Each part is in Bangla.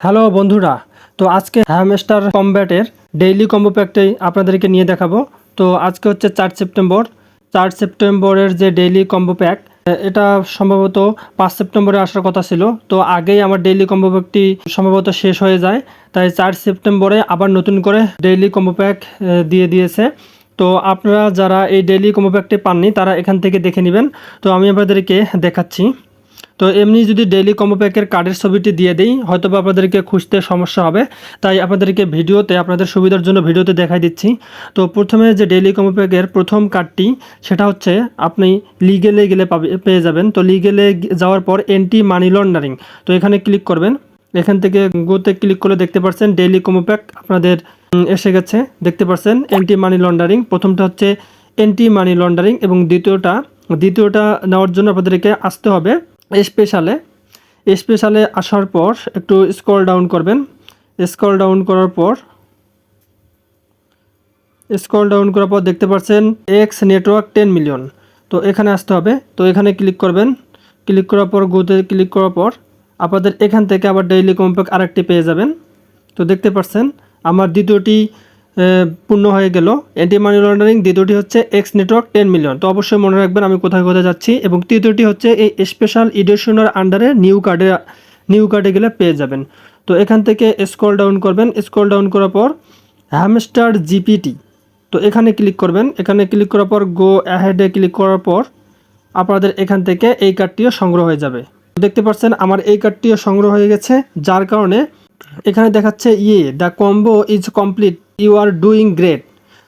হ্যালো বন্ধুরা, তো আজকে হ্যামস্টার কমব্যাটের ডেইলি কম্বো প্যাকটাই আপনাদেরকে নিয়ে দেখাবো। তো আজকে হচ্ছে 4 সেপ্টেম্বরের যে ডেইলি কম্বো প্যাক, এটা সম্ভবত 5 সেপ্টেম্বরে আসার কথা ছিল। তো আগেই আমার ডেইলি কম্বো প্যাকটি সম্ভবত শেষ হয়ে যায়, তাই 4 সেপ্টেম্বরে আবার নতুন করে ডেইলি কম্বো প্যাক দিয়ে দিয়েছে। তো আপনারা যারা এই ডেইলি কম্বো প্যাকটি পাননি তারা এখান থেকে দেখে নেবেন। তো আমি আপনাদেরকে দেখাচ্ছি। তো এমনি যদি ডেইলি কম্বো প্যাকের কার্ডের ছবিটি দিয়ে দিই, হয়তো বা আপনাদেরকে খুঁজতে সমস্যা হবে, তাই আপনাদেরকে আপনাদের সুবিধার জন্য ভিডিওতে দেখাই দিচ্ছি। তো প্রথমে যে ডেইলি কম্বো প্যাকের প্রথম কার্ডটি, সেটা হচ্ছে আপনি লিগেলে গেলে পেয়ে যাবেন। তো লিগেলে যাওয়ার পর এন্টি মানি লন্ডারিং, তো এখানে ক্লিক করবেন। এখান থেকে গোতে ক্লিক করলে দেখতে পাচ্ছেন ডেইলি কম্বো প্যাক আপনাদের এসে গেছে। দেখতে পাচ্ছেন এন্টি মানি লন্ডারিং, প্রথমটা হচ্ছে এন্টি মানি লন্ডারিং এবং দ্বিতীয়টা নেওয়ার জন্য আপনাদেরকে আসতে হবে স্পেশালে আসার পর একটু স্ক্রল ডাউন করবেন। স্ক্রল ডাউন করার পর দেখতে পাচ্ছেন এক্স নেটওয়ার্ক 10 মিলিয়ন। তো এখানে আসতে হবে। তো এখানে ক্লিক করবেন। ক্লিক করার পর গোতে ক্লিক করার পর আপনাদের এখান থেকে আবার ডেইলি কম্বো প্যাক আরেকটি পেয়ে যাবেন। তো দেখতে পাচ্ছেন আমার দ্বিতীয়টি পূর্ণ হয়ে গেল। অ্যান্টি মানি লন্ডারিং দ্বিতীয়টি হচ্ছে এক্স নেটওয়ার্ক 10 মিলিয়ন। তো অবশ্যই মনে রাখবেন আমি কোথায় যাচ্ছি। এবং তৃতীয়টি হচ্ছে এই স্পেশাল এডিশনের আন্ডারে নিউ কার্ডে গেলে পেয়ে যাবেন। তো এখান থেকে স্ক্রল ডাউন করবেন। স্ক্রল ডাউন করার পর হ্যামস্টার জিপিটি, তো এখানে ক্লিক করবেন। এখানে ক্লিক করার পর গো অ্যাহেডে ক্লিক করার পর আপনাদের এখান থেকে এই কার্ডটিও সংগ্রহ হয়ে যাবে। দেখতে পাচ্ছেন আমার এই কার্ডটিও সংগ্রহ হয়ে গেছে, যার কারণে এখানে দেখাচ্ছে the combo is complete, you are doing great.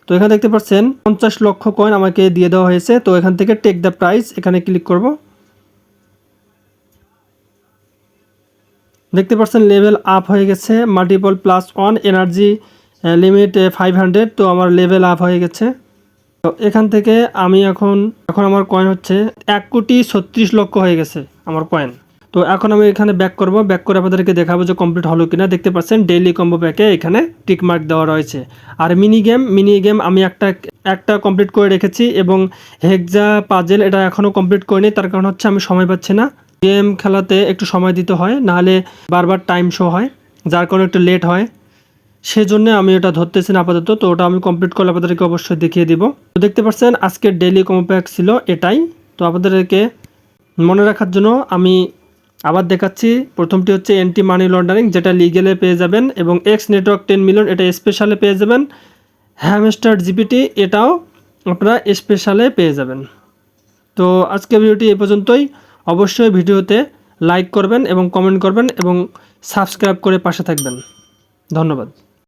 তো এখানে দেখতে পাচ্ছেন 50 লক্ষ কয়েন আমাকে দিয়ে দেওয়া হয়েছে। তো এখান থেকে টেক দ্য প্রাইস এখানে ক্লিক করব। দেখতে পাচ্ছেন লেভেল আপ হয়ে গেছে, মাল্টিপল +1 এনার্জি লিমিট 500। তো আমার লেভেল আপ হয়ে গেছে। তো এখান থেকে আমি এখন আমার কয়েন হচ্ছে 1,36,00,000 হয়ে গেছে আমার কয়েন। তো এখন আমি এখানে ব্যাক করে আপনাদেরকে দেখাবো যে কমপ্লিট হলো কিনা। দেখতে পাচ্ছেন ডেইলি কম্বো প্যাকে এখানে টিক মার্ক দেওয়া রয়েছে। আর মিনি গেম আমি একটা কমপ্লিট করে রেখেছি এবং হেক্সা পাজেল এটা এখনও কমপ্লিট করিনি, তার কারণ হচ্ছে আমি সময় পাচ্ছি না। গেম খেলাতে একটু সময় দিতে হয়, নাহলে বারবার টাইম শো হয়, যার কারণে একটু লেট হয়। সেজন্য আমি এটা ধরতেছি না আপাতত। তো ওটা আমি কমপ্লিট করলে আপনাদেরকে অবশ্যই দেখিয়ে দিব। তো দেখতে পাচ্ছেন আজকের ডেইলি কম্বো প্যাক ছিল এটাই। তো আপনাদেরকে মনে রাখার জন্য আমি আবার দেখাচ্ছি। প্রথমটি হচ্ছে অ্যান্টি মানি লন্ডারিং, যেটা লিগেলে পেয়ে যাবেন, এবং এক্স নেটওয়ার্ক 10 মিলিয়ন এটা স্পেশালে পেয়ে যাবেন। হ্যামস্টার জিপিটি এটাও আপনারা স্পেশালে পেয়ে যাবেন। তো আজকের ভিডিওটি এ পর্যন্তই। অবশ্যই ভিডিওতে লাইক করবেন এবং কমেন্ট করবেন এবং সাবস্ক্রাইব করে পাশে থাকবেন। ধন্যবাদ।